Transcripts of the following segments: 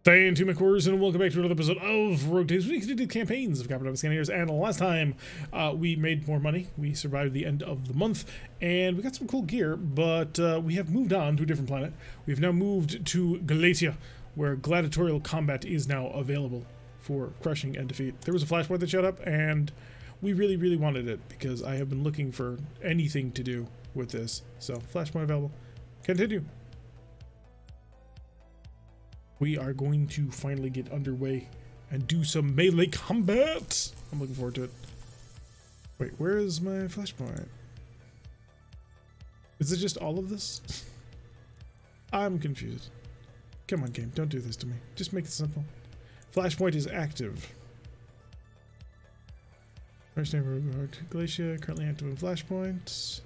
Thank you, McWhorrs, and welcome back to another episode of RogueTech. We continued campaigns of Coppertop and Cannoneers, and last time we made more money. We survived the end of the month, and we got some cool gear, but we have moved on to a different planet. We've now moved to Galatia, where gladiatorial combat is now available for crushing and defeat. There was a flashpoint that showed up, and we really, really wanted it, because I have been looking for anything to do with this. So, flashpoint available. Continue. We are going to finally get underway and do some melee combat. I'm looking forward to it. Wait, where is my flashpoint? Is it just all of this? I'm confused. Come on, game, don't do this to me. Just make it simple. Flashpoint is active. First name Glacia, currently active in flashpoints.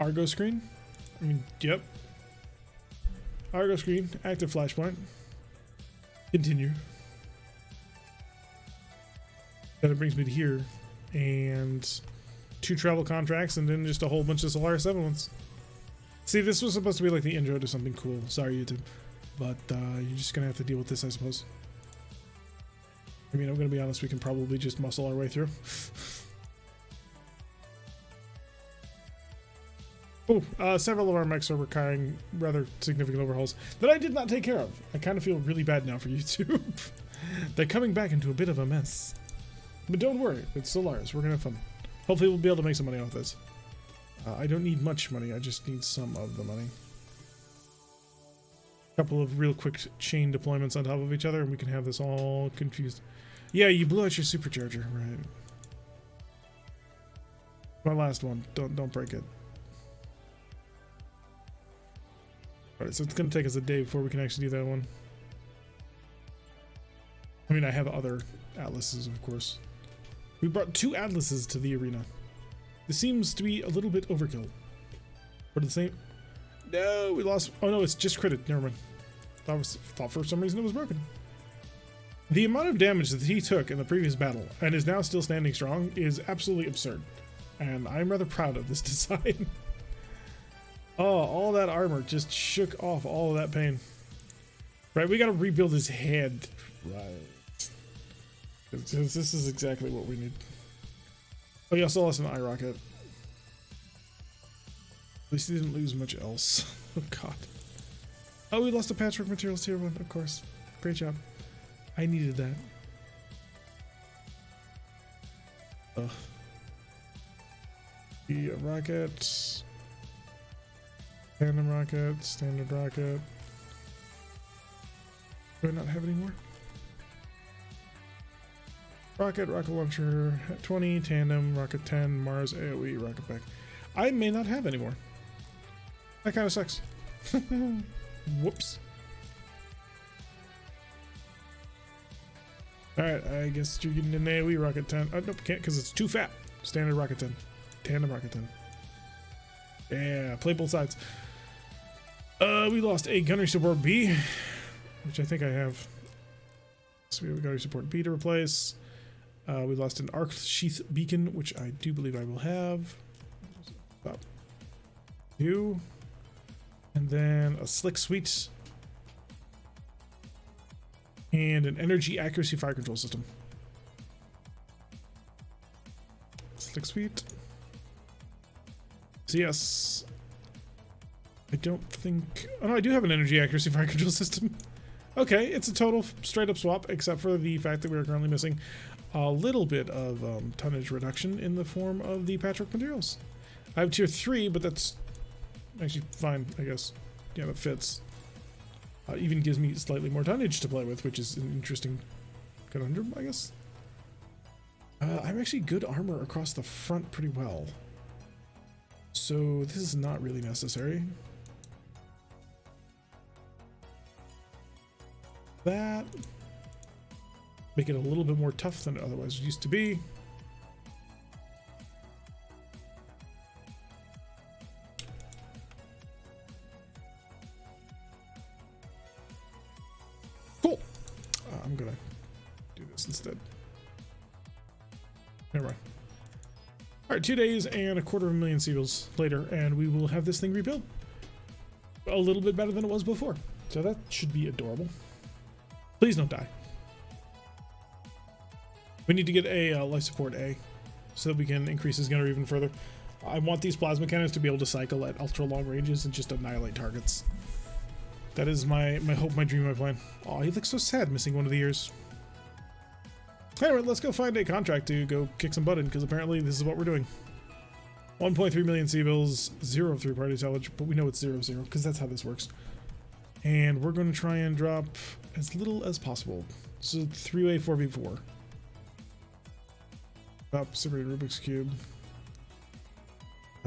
Argo screen? I mean, yep. Argo screen, active flashpoint. Continue. Then it brings me to here. And 2 travel contracts and then just a whole bunch of Solaris VII ones. See, this was supposed to be like the intro to something cool. Sorry, YouTube. But you're just going to have to deal with this, I suppose. I mean, I'm going to be honest, we can probably just muscle our way through. Oh, several of our mechs are requiring rather significant overhauls that I did not take care of. I kind of feel really bad now for YouTube. They're coming back into a bit of a mess. But don't worry, it's Solaris. We're going to have fun. Hopefully we'll be able to make some money off this. I don't need much money. I just need some of the money. A couple of real quick chain deployments on top of each other and we can have this all confused. Yeah, you blew out your supercharger, right? My last one. Don't break it. Alright, so it's going to take us a day before we can actually do that one. I mean, I have other atlases, of course. We brought 2 atlases to the arena. This seems to be a little bit overkill. But the same... No, we lost... Oh no, it's just critted. Never mind. Thought for some reason it was broken. The amount of damage that he took in the previous battle, and is now still standing strong, is absolutely absurd. And I'm rather proud of this design. Oh, all that armor just shook off all of that pain. Right, we gotta rebuild his head. Right. This is exactly what we need. Oh, he also lost an eye rocket. At least he didn't lose much else. Oh, God. Oh, we lost a patchwork materials tier 1, of course. Great job. I needed that. Ugh. The rocket. Tandem rocket, standard rocket. Do I not have any more? Rocket launcher 20, tandem, rocket 10, Mars, AoE, rocket back. I may not have any more. That kind of sucks. Whoops. Alright, I guess you're getting an AoE rocket 10. Oh, nope, can't because it's too fat. Standard rocket 10. Tandem rocket 10. Yeah, play both sides. We lost a gunnery support B, which I think I have. So we have a gunnery support B to replace. We lost an arc sheath beacon, which I do believe I will have. About 2. And then a slick suite. And an energy accuracy fire control system. Slick suite. So yes. I don't think... Oh no, I do have an energy accuracy fire control system. Okay, it's a total straight up swap, except for the fact that we are currently missing a little bit of tonnage reduction in the form of the patchwork materials. I have tier 3, but that's actually fine, I guess. Yeah, that fits. Even gives me slightly more tonnage to play with, which is an interesting conundrum, I guess. I'm actually good armor across the front pretty well. So this is not really necessary. That make it a little bit more tough than it otherwise used to be. Cool. I'm gonna do this instead. Never mind. All right, 2 days and 250,000 seals later, and we will have this thing rebuilt. a little bit better than it was before. So that should be adorable. Please don't die. We need to get a life support A so that we can increase his gunner even further. I want these plasma cannons to be able to cycle at ultra long ranges and just annihilate targets. That is my hope, my dream, my plan. Oh, he looks so sad missing one of the ears. Anyway, let's go find a contract to go kick some butt in, because apparently this is what we're doing. 1.3 million C-bills, 0 3-party tillage, but we know it's 0-0 because that's how this works. And we're going to try and drop as little as possible. So 3-way 4v4. Up, separate Rubik's Cube.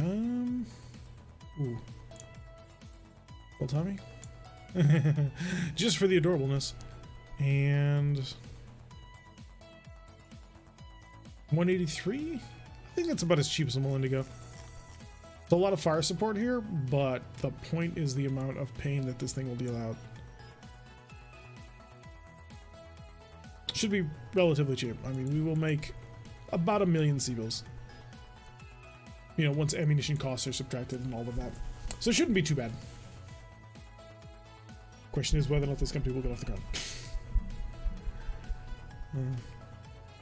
Ooh. Well, Tommy? Just for the adorableness. And 183? I think that's about as cheap as I'm willing to go. It's a lot of fire support here, but the point is the amount of pain that this thing will deal out. Should be relatively cheap. I mean, we will make about 1 million C-bills. You know, once ammunition costs are subtracted and all of that. So it shouldn't be too bad. Question is whether or not this company will get off the ground.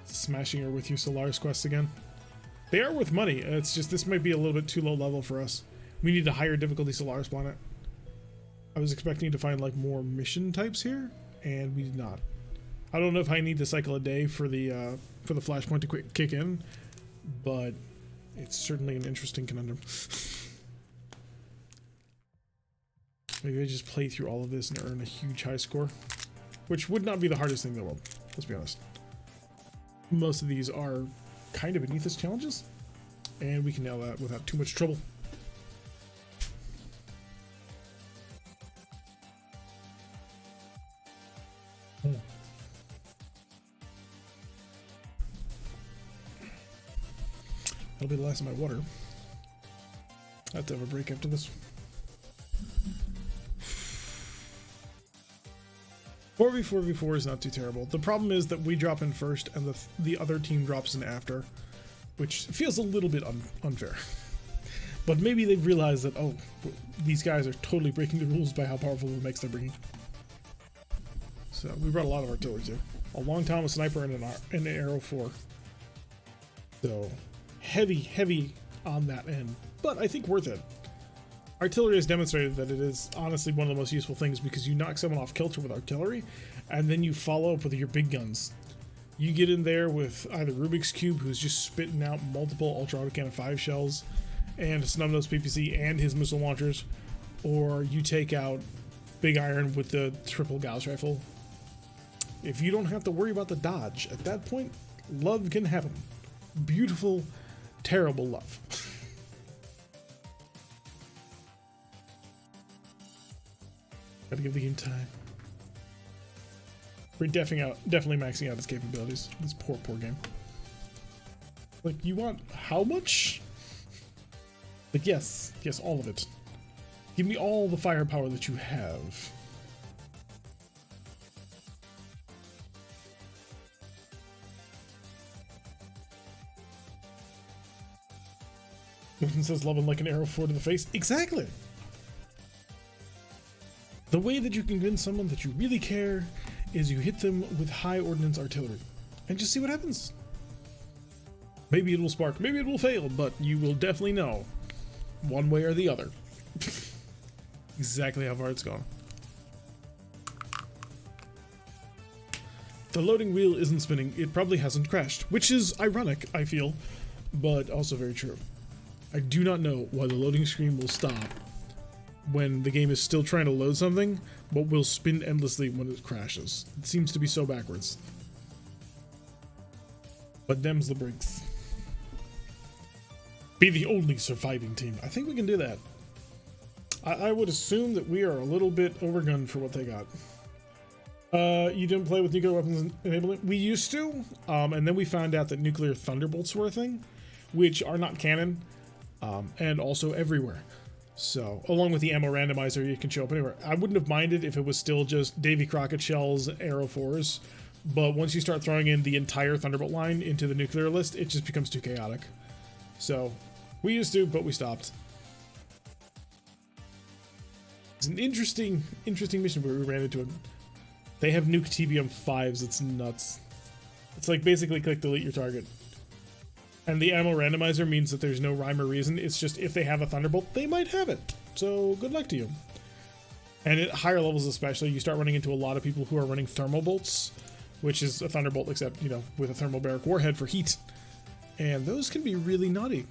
Smashing her with you Solaris quests again. They are worth money. It's just this might be a little bit too low level for us. We need a higher difficulty Solaris planet. I was expecting to find like more mission types here, and we did not. I don't know if I need to cycle a day for the flashpoint to kick in, but it's certainly an interesting conundrum. Maybe I just play through all of this and earn a huge high score, which would not be the hardest thing in the world. Let's be honest. Most of these are kind of beneath us challenges, and we can nail that without too much trouble. That'll be the last of my water. I have to have a break after this. 4v4v4 is not too terrible. The problem is that we drop in first and the other team drops in after, which feels a little bit unfair. But maybe they've realized that, oh, these guys are totally breaking the rules by how powerful the mechs they're bringing. So we brought a lot of artillery too. A long time, a sniper, and an arrow 4. So heavy on that end, but I think worth it. Artillery has demonstrated that it is honestly one of the most useful things, because you knock someone off kilter with artillery and then you follow up with your big guns. You get in there with either Rubik's Cube, who's just spitting out multiple ultra autocannon 5 shells, and Snubnose PPC and his missile launchers, or you take out Big Iron with the triple Gauss rifle. If you don't have to worry about the dodge, at that point, love can happen. Beautiful, terrible love. Gotta give the game time. We're definitely maxing out its capabilities. This poor game. Like, you want how much? Like, yes, all of it. Give me all the firepower that you have. Milton says, loving like an arrow 4 to the face. Exactly! The way that you convince someone that you really care is you hit them with high ordnance artillery and just see what happens. Maybe it will spark, maybe it will fail, but you will definitely know one way or the other exactly how far it's gone. The loading wheel isn't spinning. It probably hasn't crashed, which is ironic, I feel, but also very true. I do not know why the loading screen will stop when the game is still trying to load something, but will spin endlessly when it crashes. It seems to be so backwards. But them's the breaks. Be the only surviving team. I think we can do that. I would assume that we are a little bit overgunned for what they got. You didn't play with nuclear weapons enablement? We used to, and then we found out that nuclear thunderbolts were a thing, which are not canon, and also everywhere. So, along with the ammo randomizer, you can show up anywhere. I wouldn't have minded if it was still just Davy Crockett shells, arrow 4s, but once you start throwing in the entire Thunderbolt line into the nuclear list, it just becomes too chaotic. So, we used to, but we stopped. It's an interesting mission where we ran into them. They have nuke TBM5s. It's nuts. It's like basically click delete your target. And the ammo randomizer means that there's no rhyme or reason. It's just if they have a Thunderbolt, they might have it. So good luck to you. And at higher levels especially, you start running into a lot of people who are running thermal bolts, which is a Thunderbolt except, you know, with a thermal barrack warhead for heat. And those can be really naughty.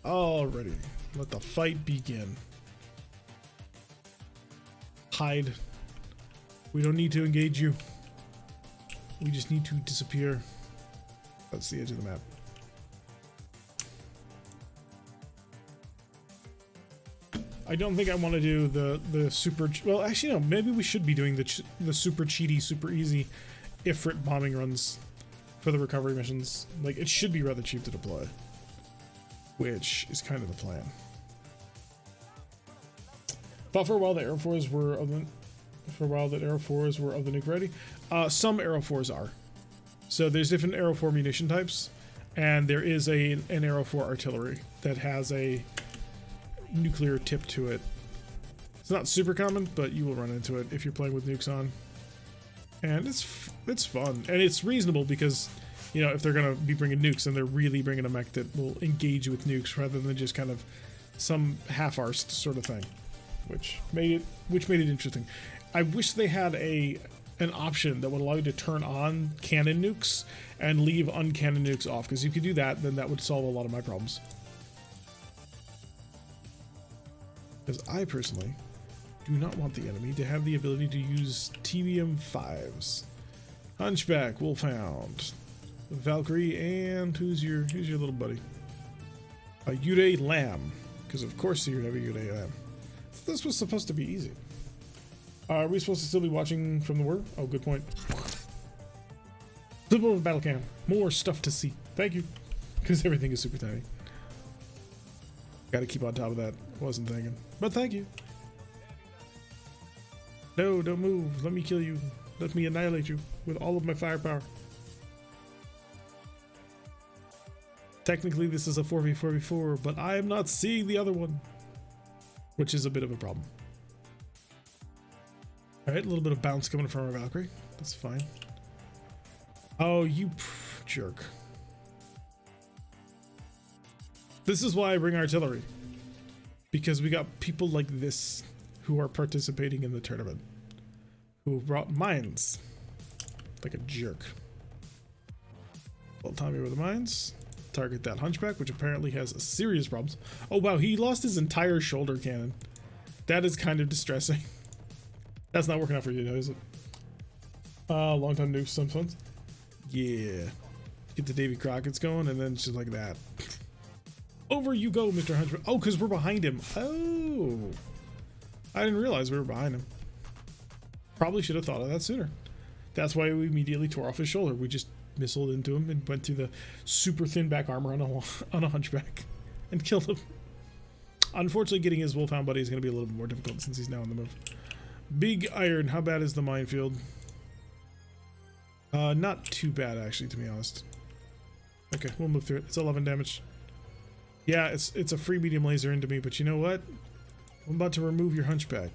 Alrighty, let the fight begin. Hide. We don't need to engage you. We just need to disappear. That's the edge of the map. I don't think I want to do the super... Well, actually, no. Maybe we should be doing the super cheaty, super easy Ifrit bombing runs for the recovery missions. Like, it should be rather cheap to deploy. Which is kind of the plan. Thought for a while that Aero 4s were of the... For a while that Aero 4s were of the nuke ready. Some Aero 4s are. So there's different Aero 4 munition types. And there is an Aero 4 artillery that has a nuclear tip to it. It's not super common, but you will run into it if you're playing with nukes on. And it's fun. And it's reasonable because, you know, if they're going to be bringing nukes, then they're really bringing a mech that will engage with nukes rather than just kind of some half-arsed sort of thing. Which made it interesting. I wish they had an option that would allow you to turn on cannon nukes and leave uncannon nukes off, because if you could do that, then that would solve a lot of my problems. Because I personally do not want the enemy to have the ability to use TBM5s. Hunchback, Wolfhound, Valkyrie, and who's your little buddy? A Yurei Lamb, because of course you have a Yurei Lamb. This was supposed to be easy. Are we supposed to still be watching from the war? Oh, good point. Flip over battle cam. More stuff to see. Thank you. Because everything is super tiny. Gotta keep on top of that. Wasn't thinking. But thank you. No, don't move. Let me kill you. Let me annihilate you with all of my firepower. Technically, this is a 4v4v4, but I am not seeing the other one. Which is a bit of a problem. Alright, a little bit of bounce coming from our Valkyrie. That's fine. Oh, you jerk. This is why I bring artillery. Because we got people like this who are participating in the tournament. Who brought mines. Like a jerk. Well, Tommy with the mines. Target that hunchback, which apparently has serious problems. Oh wow, he lost his entire shoulder cannon. That is kind of distressing. That's not working out for you, is it? Long time nukes, some fun. Yeah. Get the Davy Crockett's going, and then it's just like that. Over you go, Mr. Hunchback. Oh, because we're behind him. Oh. I didn't realize we were behind him. Probably should have thought of that sooner. That's why we immediately tore off his shoulder. We just missiled into him and went through the super thin back armor on a hunchback and killed him. Unfortunately, getting his Wolfhound buddy is going to be a little bit more difficult since he's now on the move. Big Iron, how bad is the minefield? Not too bad, actually, to be honest. Okay, we'll move through it. It's 11 damage. Yeah, it's a free medium laser into me, but you know what? I'm about to remove your hunchback.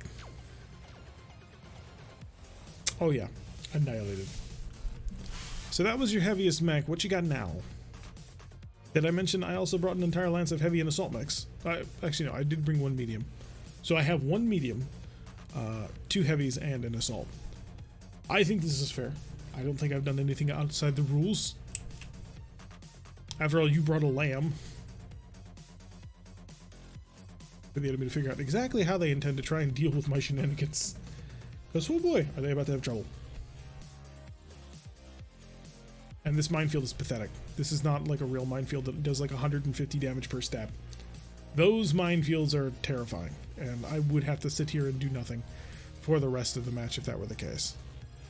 Oh yeah, annihilated. So that was your heaviest mech. What you got now? Did I mention I also brought an entire lance of heavy and assault mechs? Actually, no, I did bring one medium. So I have one medium, 2 heavies, and an assault. I think this is fair. I don't think I've done anything outside the rules. After all, you brought a lamb. For the enemy to figure out exactly how they intend to try and deal with my shenanigans. Because, oh boy, are they about to have trouble. And this minefield is pathetic. This is not like a real minefield that does like 150 damage per stab. Those minefields are terrifying, and I would have to sit here and do nothing for the rest of the match if that were the case.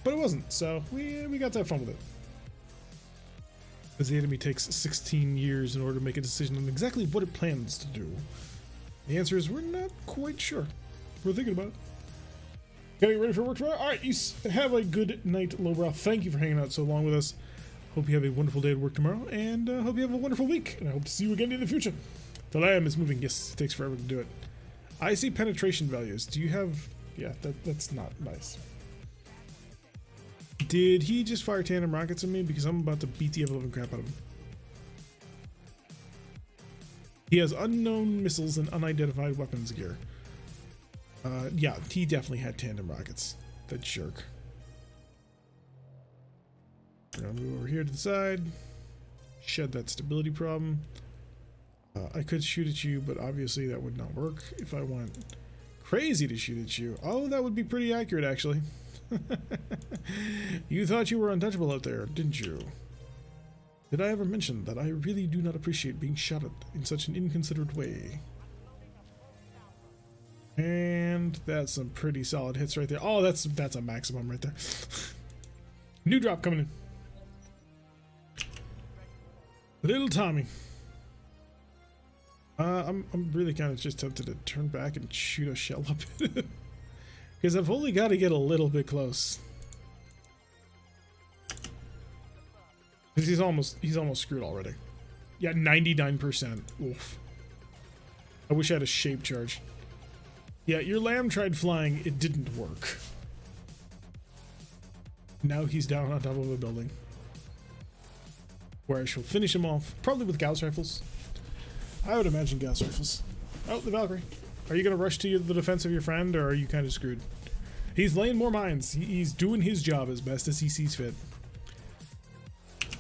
But it wasn't, so we got to have fun with it. As the enemy takes 16 years in order to make a decision on exactly what it plans to do. The answer is we're not quite sure. We're thinking about it. Getting ready for work tomorrow? Alright, you have a good night, Lowbrow. Thank you for hanging out so long with us. Hope you have a wonderful day at work tomorrow, and hope you have a wonderful week. And I hope to see you again in the future. The lamb is moving. Yes, it takes forever to do it. I see penetration values. Do you have... Yeah, that's not nice. Did he just fire tandem rockets at me? Because I'm about to beat the ever-living crap out of him. He has unknown missiles and unidentified weapons gear. Yeah, he definitely had tandem rockets. That jerk. We're gonna move over here to the side. Shed that stability problem. I could shoot at you, but obviously that would not work. If I want crazy to shoot at you, oh, that would be pretty accurate, actually. You thought you were untouchable out there, didn't you? Did I ever mention that I really do not appreciate being shot at in such an inconsiderate way? And that's some pretty solid hits right there. Oh, that's a maximum right there. New drop coming in. Little Tommy. I'm really kind of just tempted to turn back and shoot a shell up because I've only got to get a little bit close. Because he's almost screwed already. Yeah, 99%. Oof. I wish I had a shape charge. Yeah, your lamb tried flying. It didn't work. Now he's down on top of a building, where I shall finish him off, probably with Gauss rifles. I would imagine Gauss rifles. Oh, the Valkyrie. Are you going to rush to the defense of your friend, or are you kind of screwed? He's laying more mines. He's doing his job as best as he sees fit.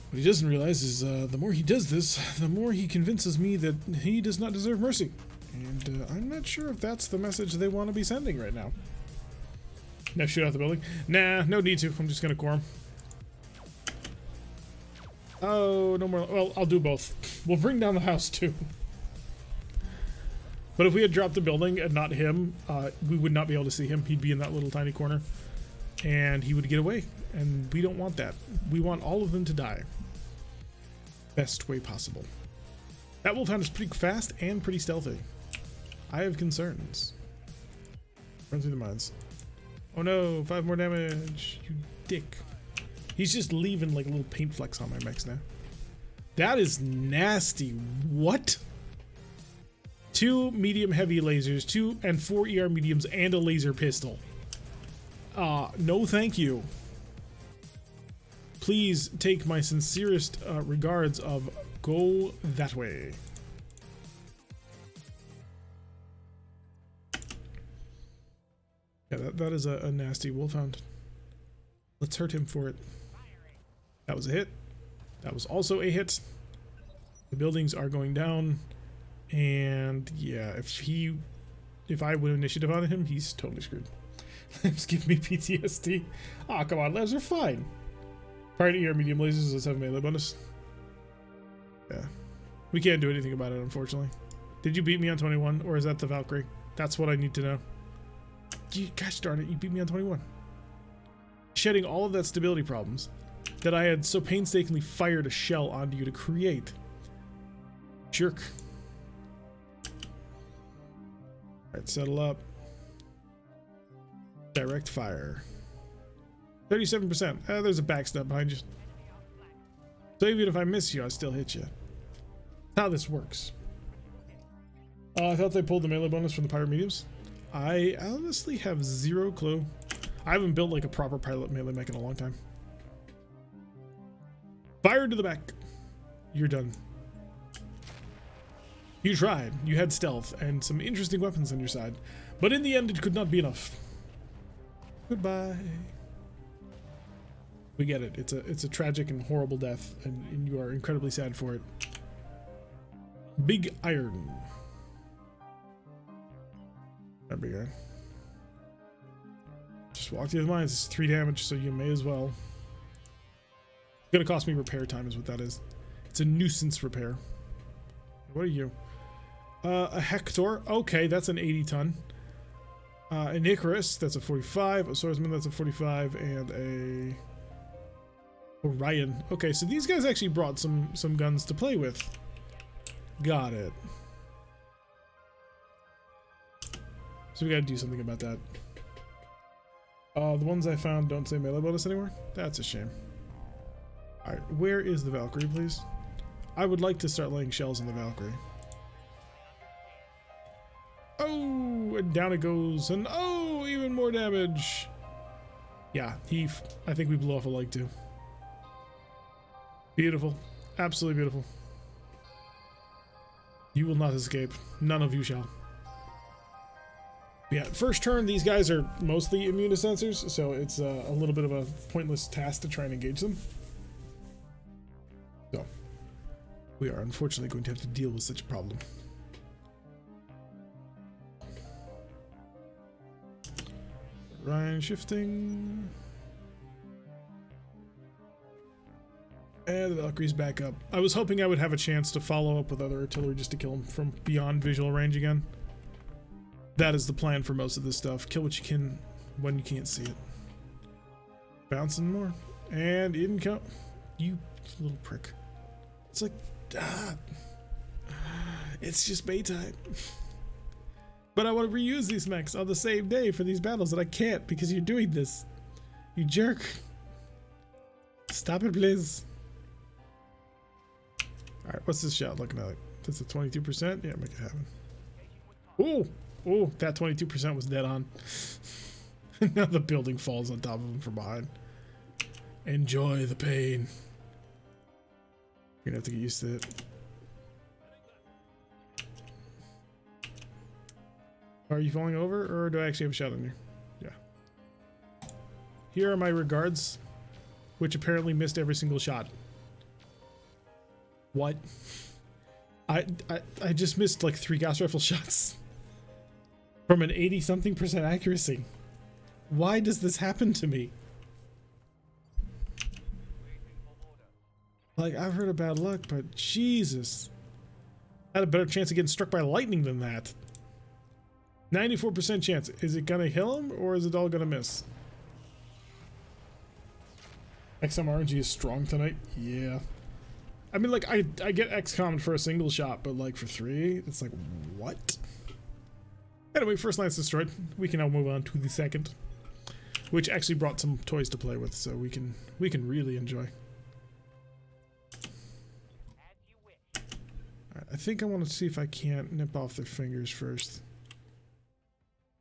What he doesn't realize is the more he does this, the more he convinces me that he does not deserve mercy. And I'm not sure if that's the message they want to be sending right now. Now shoot out the building. Nah, no need to. I'm just going to core him. Oh, no more. Well, I'll do both. We'll bring down the house too. But if we had dropped the building and not him, we would not be able to see him. He'd be in that little tiny corner. And he would get away. And we don't want that. We want all of them to die. Best way possible. That wolfhound is pretty fast and pretty stealthy. I have concerns. Run through the mines. Oh no, 5 more damage. You dick. He's just leaving like little paint flecks on my mechs now. That is nasty. What? 2 medium heavy lasers, 2 and 4 ER mediums, and a laser pistol. No thank you. Please take my sincerest regards of go that way. Yeah, that is a nasty wolfhound. Let's hurt him for it. That was a hit. That was also a hit. The buildings are going down. And yeah, if I win initiative on him, he's totally screwed. Labs give me PTSD. Ah, come on, labs are fine. Prior to ER medium lasers, let's have a melee bonus. Yeah. We can't do anything about it, unfortunately. Did you beat me on 21, or is that the Valkyrie? That's what I need to know. Gosh darn it, you beat me on 21. Shedding all of that stability problems that I had so painstakingly fired a shell onto you to create. Jerk. Alright, settle up. Direct fire. 37%. There's a backstab behind you. So even if I miss you, I still hit you. That's how this works. I thought they pulled the melee bonus from the pirate mediums. I honestly have zero clue. I haven't built like a proper pilot melee mech in a long time. Fire to the back. You're done. You tried. You had stealth and some interesting weapons on your side, but in the end it could not be enough. Goodbye. We get it. It's a tragic and horrible death, and you are incredibly sad for it. Big iron. There we go. Just walk through the mines. It's 3 damage, so you may as well. It's gonna cost me repair time is what that is. It's a nuisance repair. What are you? A Hector. Okay, that's an 80 ton. An Icarus, that's a 45. A Swordsman, that's a 45. And a Orion. Okay, so these guys actually brought some guns to play with. Got it. So we gotta do something about that. The ones I found don't say melee bonus anymore. That's a shame. Alright, where is the Valkyrie, please? I would like to start laying shells on the Valkyrie. Oh, Ooh, and down it goes. And oh, even more damage. Yeah, I think we blew off a leg too. Beautiful. Absolutely beautiful. You will not escape. None of you shall. Yeah, first turn, these guys are mostly immune to sensors, so it's a little bit of a pointless task to try and engage them. So, we are unfortunately going to have to deal with such a problem. Ryan shifting. And the Valkyrie's back up. I was hoping I would have a chance to follow up with other artillery just to kill him from beyond visual range again. That is the plan for most of this stuff. Kill what you can when you can't see it. Bouncing more. And in come. You little prick. It's like, it's just Maytime. But I want to reuse these mechs on the same day for these battles, and I can't because you're doing this. You jerk. Stop it, please. Alright, what's this shot looking like? That's a 22%? Yeah, make it happen. Ooh! Oh, that 22% was dead on. Now the building falls on top of him from behind. Enjoy the pain. You're gonna have to get used to it. Are you falling over, or do I actually have a shot on you? Yeah. Here are my regards, which apparently missed every single shot. What? I just missed like 3 gas rifle shots. From an 80-something% accuracy. Why does this happen to me? Like, I've heard of bad luck, but Jesus. I had a better chance of getting struck by lightning than that. 94% chance. Is it gonna kill him, or is it all gonna miss? XMRNG is strong tonight? Yeah. I mean, like, I get XCOM for a single shot, but like for 3, it's like, what? Anyway, first line's destroyed. We can now move on to the second, which actually brought some toys to play with, so we can really enjoy. Alright, I think I want to see if I can't nip off their fingers first.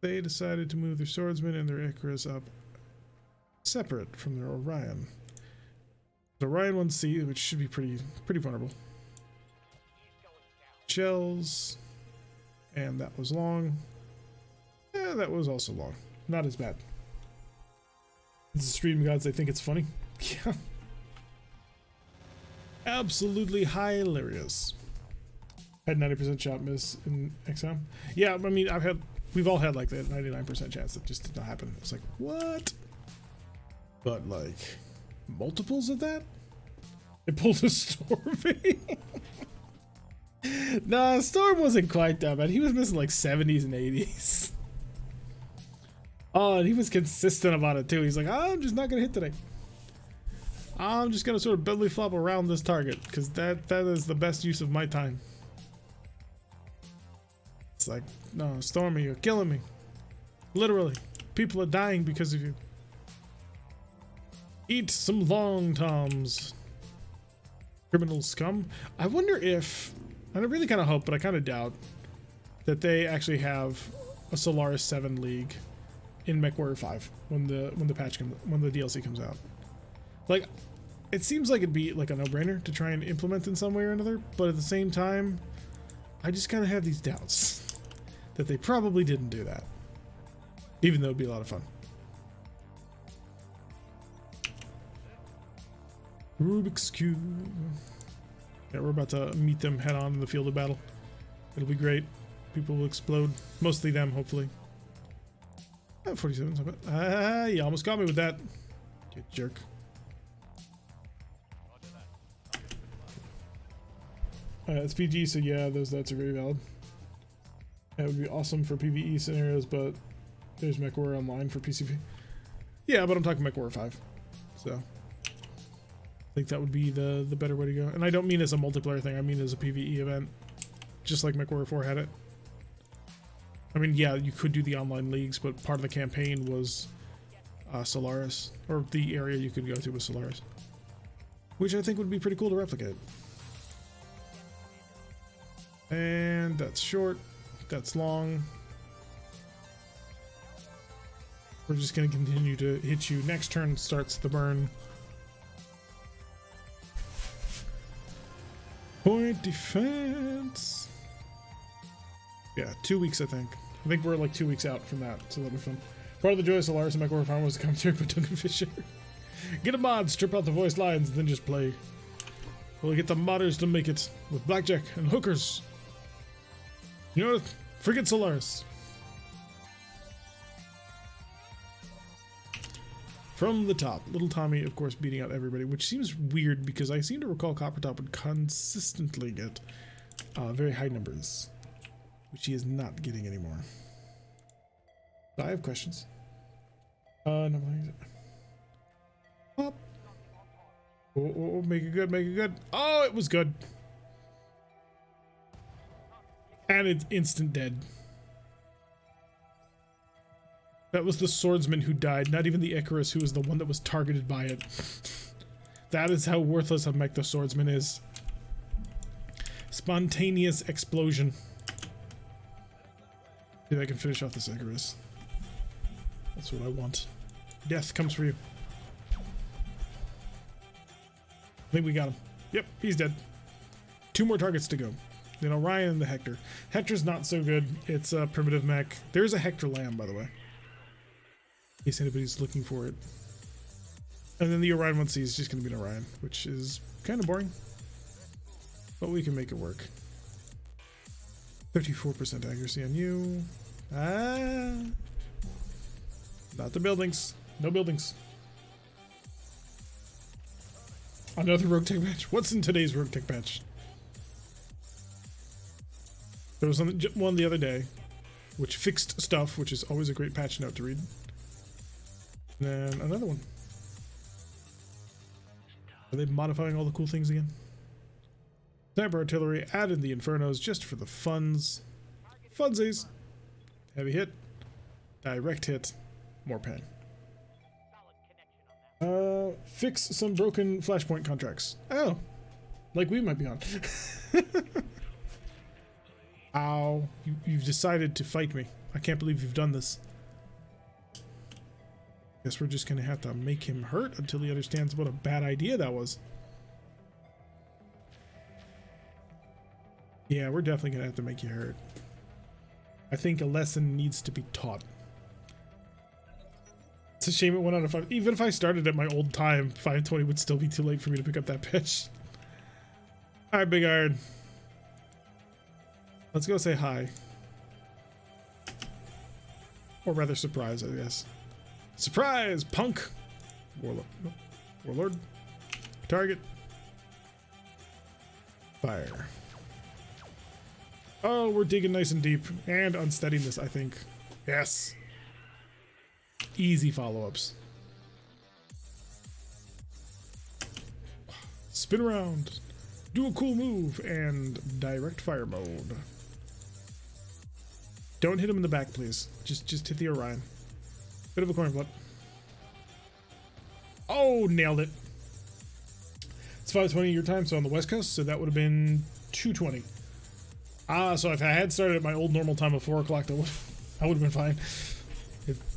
They decided to move their swordsman and their Icarus up separate from their Orion. The Orion 1C, which should be pretty vulnerable. Shells, and that was long. Yeah, that was also long. Not as bad. The stream gods, they think it's funny. Yeah. Absolutely hilarious. Had 90% shot miss in XM. Yeah, I mean, we've all had like that 99% chance that just did not happen. It's like, what? But like, multiples of that? It pulled a Stormy. Nah, Storm wasn't quite that bad. He was missing like 70s and 80s. Oh, and he was consistent about it too. He's like, I'm just not gonna hit today. I'm just gonna sort of belly flop around this target because that is the best use of my time. It's like, no, Stormy, you're killing me. Literally, people are dying because of you. Eat some long toms. Criminal scum. I wonder if, and I really kind of hope, but I kind of doubt that they actually have a Solaris VII League in MechWarrior 5 when the DLC comes out. Like, it seems like it'd be like a no-brainer to try and implement in some way or another, but at the same time, I just kind of have these doubts that they probably didn't do that, even though it'd be a lot of fun. Rubik's Cube. Yeah, we're about to meet them head on in the field of battle. It'll be great. People will explode. Mostly them, hopefully. 47. Ah, you almost got me with that. You jerk. It's PG, so yeah, those are very valid. That would be awesome for PvE scenarios, but there's MechWarrior Online for PCP. Yeah, but I'm talking MechWarrior 5. So I think that would be the better way to go. And I don't mean as a multiplayer thing, I mean as a PvE event. Just like MechWarrior 4 had it. I mean, yeah, you could do the online leagues, but part of the campaign was Solaris. Or the area you could go to was Solaris. Which I think would be pretty cool to replicate. And that's short. That's long. We're just going to continue to hit you. Next turn starts the burn. Point defense. Yeah, 2 weeks, I think. I think we're like 2 weeks out from that, so that'll be fun. Part of the joy of Solaris and my core farm was the commentary by Duncan Fisher. Get a mod, strip out the voice lines, and then just play. We'll get the modders to make it with blackjack and hookers. You know what? Forget Solaris. From the top, little Tommy, of course, beating out everybody, which seems weird because I seem to recall Coppertop would consistently get very high numbers, which he is not getting anymore. I have questions. No, pop. Oh, make it good, make it good. Oh, it was good. And it's instant dead. That was the swordsman who died, not even the Icarus, who was the one that was targeted by it. That is how worthless a mech the swordsman is. Spontaneous explosion. See if I can finish off this Icarus. That's what I want. Death comes for you. I think we got him. Yep, he's dead. 2 more targets to go. Then Orion and the Hector. Hector's not so good. It's a primitive mech. There's a Hector Lamb, by the way, in case anybody's looking for it. And then the Orion 1C is just going to be an Orion, which is kind of boring, but we can make it work. 34% accuracy on you. Not the buildings. No buildings. Another RogueTech patch. What's in today's RogueTech patch? There was one the other day, which fixed stuff, which is always a great patch note to read. And then another one. Are they modifying all the cool things again? Sniper artillery, added the Infernos just for the funs. Funsies. Heavy hit. Direct hit. More pain. Fix some broken Flashpoint contracts. Oh. Like we might be on. Ow. You've decided to fight me. I can't believe you've done this. Guess we're just gonna have to make him hurt until he understands what a bad idea that was. Yeah, we're definitely gonna have to make you hurt. I think a lesson needs to be taught. It's a shame it went on at 5. Even if I started at my old time, 520 would still be too late for me to pick up that pitch. Alright, Big Iron. Let's go say hi. Or rather, surprise, I guess. Surprise, punk! Warlord. No. Warlord. Target. Fire. Oh, we're digging nice and deep. And unsteadying this, I think. Yes. Easy follow-ups. Spin around. Do a cool move. And direct fire mode. Don't hit him in the back, please. Just hit the Orion. Bit of a coin flip. Oh, nailed it. It's 5:20 your time, so on the West Coast, so that would have been 2:20. So if I had started at my old normal time of 4 o'clock, I would have been fine.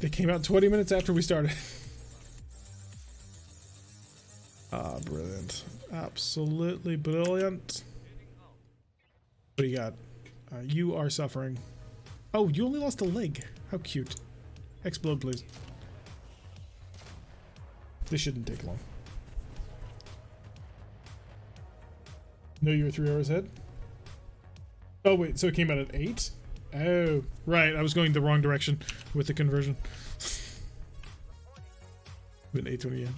It came out 20 minutes after we started. Brilliant. Absolutely brilliant. What do you got? You are suffering. Oh, you only lost a leg. How cute. Explode, please. This shouldn't take long. No, you were 3 hours ahead? Oh, wait, so it came out at 8? Oh, right, I was going the wrong direction with the conversion. Been 8:20 again.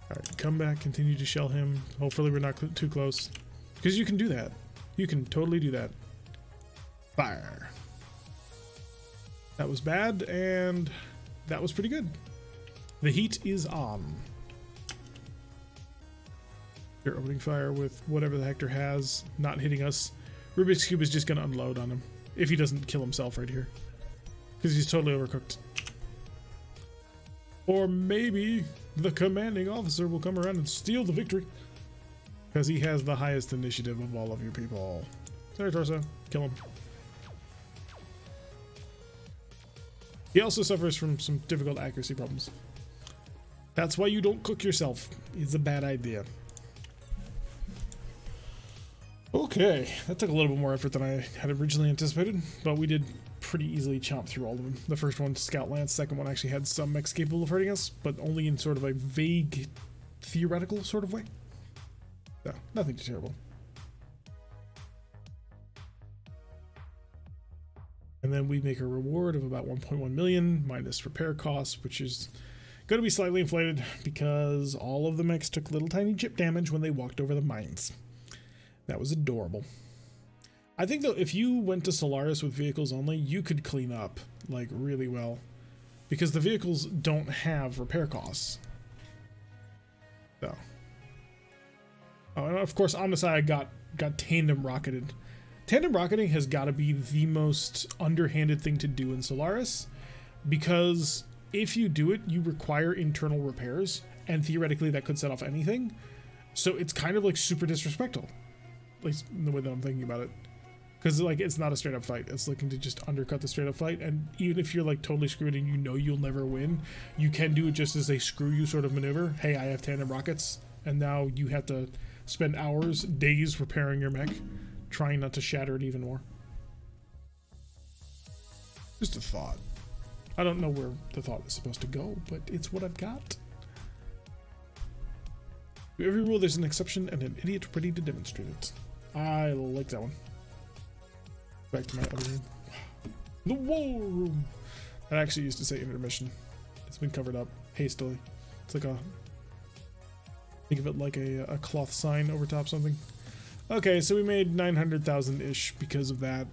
Alright, come back, continue to shell him. Hopefully we're not too close. Because you can do that. You can totally do that. Fire. That was bad, and that was pretty good. The heat is on. You're opening fire with whatever the Hector has, not hitting us. Rubik's Cube is just going to unload on him if he doesn't kill himself right here. Because he's totally overcooked. Or maybe the commanding officer will come around and steal the victory. Because he has the highest initiative of all of you people. Sorry, Torso. Kill him. He also suffers from some difficult accuracy problems. That's why you don't cook yourself. It's a bad idea. Okay, that took a little bit more effort than I had originally anticipated, but we did pretty easily chomp through all of them. The first one, Scout Lance, second one actually had some mechs capable of hurting us, but only in sort of a vague, theoretical sort of way. So, nothing too terrible. And then we make a reward of about 1.1 million minus repair costs, which is going to be slightly inflated because all of the mechs took little tiny chip damage when they walked over the mines. That was adorable. I think though, if you went to Solaris with vehicles only, you could clean up like really well because the vehicles don't have repair costs. So, oh, and of course, Omnisci got tandem rocketed. Tandem rocketing has got to be the most underhanded thing to do in Solaris because if you do it, you require internal repairs, and theoretically that could set off anything. So it's kind of like super disrespectful. At least in the way that I'm thinking about it, because like it's not a straight up fight. It's looking to just undercut the straight up fight, and even if you're like totally screwed and you know you'll never win, you can do it just as a screw you sort of maneuver. Hey, I have tandem rockets, and now you have to spend hours, days repairing your mech, trying not to shatter it even more. Just a thought. I don't know where the thought is supposed to go, but it's what I've got. To every rule, there's an exception and an idiot ready to demonstrate it. I like that one. Back to my other room. The war room. That actually used to say intermission. It's been covered up hastily. It's like a... think of it like a cloth sign over top something. Okay, so we made 900,000-ish because of that.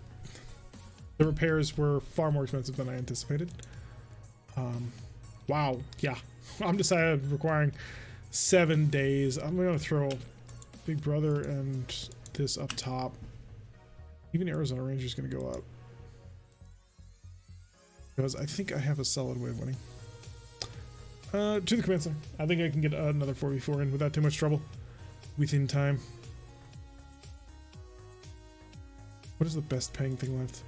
The repairs were far more expensive than I anticipated. Wow, yeah. I'm decided requiring 7 days. I'm gonna throw Big Brother and this up top. Even Arizona Ranger is gonna go up because I think I have a solid way of winning. To the command center. I think I can get another 4v4 in without too much trouble within time. What is the best paying thing left?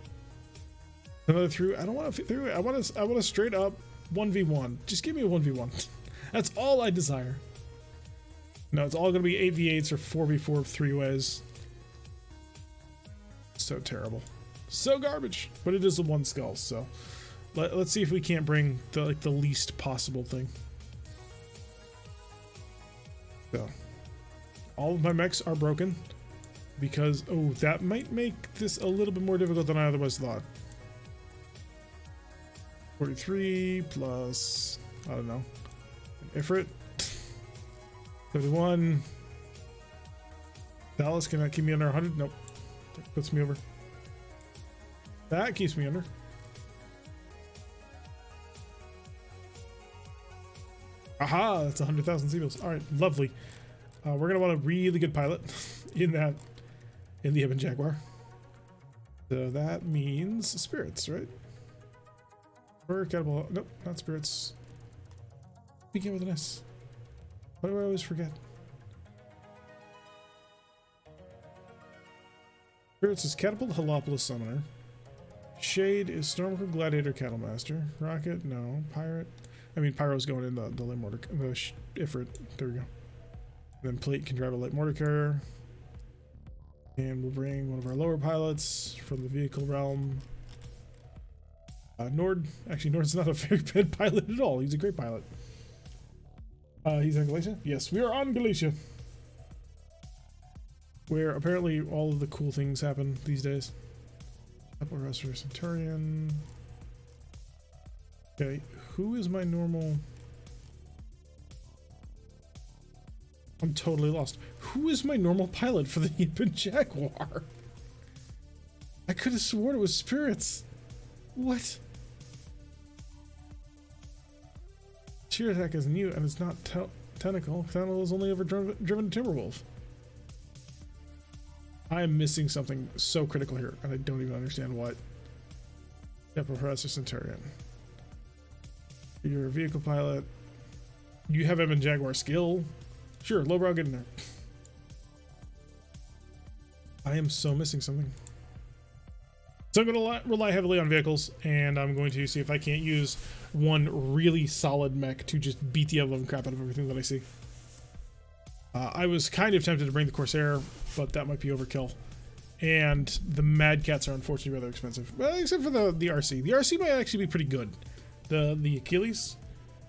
Another through. I don't want to through. I want a straight up 1v1. Just give me a 1v1. That's all I desire. No, it's all going to be 8v8s or 4v4 three-ways. So terrible. So garbage. But it is a one skull, so let's see if we can't bring the least possible thing. So all of my mechs are broken because that might make this a little bit more difficult than I otherwise thought. 43 plus, I don't know, an Ifrit. 71. Dallas, can that keep me under 100? Nope. That puts me over. That keeps me under. Aha, that's 100,000 Seagulls. All right, lovely. We're gonna want a really good pilot in the Ebon Jaguar. So that means spirits, right? Or catapult. Nope, not spirits. Begin with an S. Why do I always forget? Spirits is Catapult Halopolis Summoner. Shade is Stormcrow Gladiator Cattlemaster. Rocket, no. Pirate. I mean, Pyro's going in the light mortar. The Ifrit. There we go. And then Plate can drive a light mortar carrier. And we'll bring one of our lower pilots from the vehicle realm. Nord. Actually, Nord's not a very bad pilot at all. He's a great pilot. He's on Galatia? Yes, we are on Galatia. Where apparently all of the cool things happen these days. Upper Restorer Centurion. Okay, who is my normal... I'm totally lost. Who is my normal pilot for the Ebon Jaguar? I could have sworn it was Spirits. What? Sheer attack is new and it's not tentacle. Tentacle is only ever driven to Timberwolf. I am missing something so critical here and I don't even understand what. Yeah, Professor Centurion. You're a vehicle pilot. You have Ebon Jaguar skill. Sure, lowbrow, get in there. I am so missing something. So I'm going to rely heavily on vehicles, and I'm going to see if I can't use one really solid mech to just beat the ever-loving crap out of everything that I see. I was kind of tempted to bring the Corsair, but that might be overkill. And the Mad Cats are unfortunately rather expensive. Well, except for the RC. The RC might actually be pretty good. The Achilles,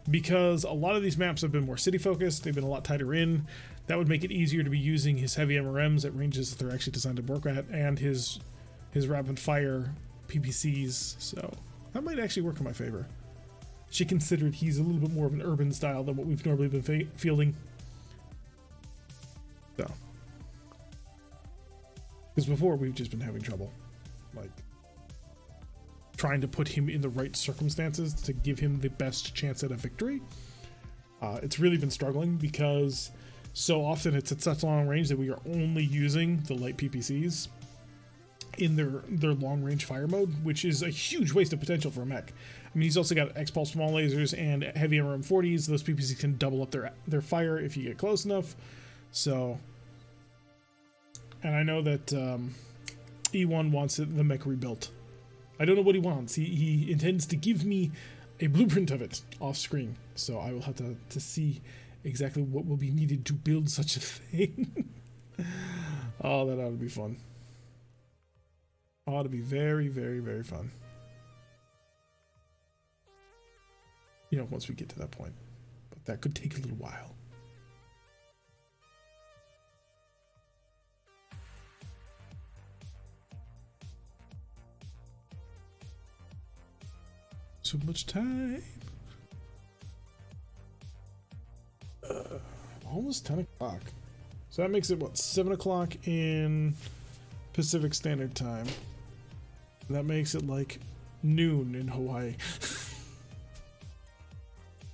because a lot of these maps have been more city-focused. They've been a lot tighter in. That would make it easier to be using his heavy MRMs at ranges that they're actually designed to work at, and his rapid fire PPCs. So that might actually work in my favor. She considered he's a little bit more of an urban style than what we've normally been fielding. So, because before we've just been having trouble, like trying to put him in the right circumstances to give him the best chance at a victory. It's really been struggling because so often it's at such long range that we are only using the light PPCs in their long range fire mode, which is a huge waste of potential for a mech. I mean, he's also got X-Pulse small lasers and heavy MRM40s. Those PPCs can double up their fire if you get close enough. So, and I know that E1 wants the mech rebuilt. I don't know what he wants. He intends to give me a blueprint of it off screen. So I will have to see exactly what will be needed to build such a thing. Oh, that ought to be fun. Ought to be very, very, very fun. You know, once we get to that point. But that could take a little while. So much time. Almost 10 o'clock. So that makes it, what, 7 o'clock in Pacific Standard Time. That makes it like noon in Hawaii.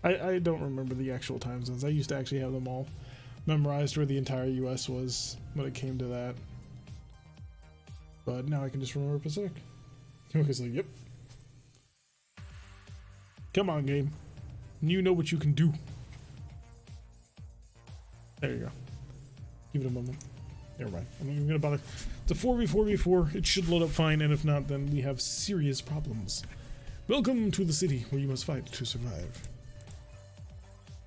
I don't remember the actual time zones. I used to actually have them all memorized where the entire US was when it came to that. But now I can just remember Pacific. It's like, yep. Come on, game. You know what you can do. There you go. Give it a moment. Never mind. I'm not even gonna bother. It's a 4v4v4. It should load up fine, and if not, then we have serious problems. Welcome to the city where you must fight to survive.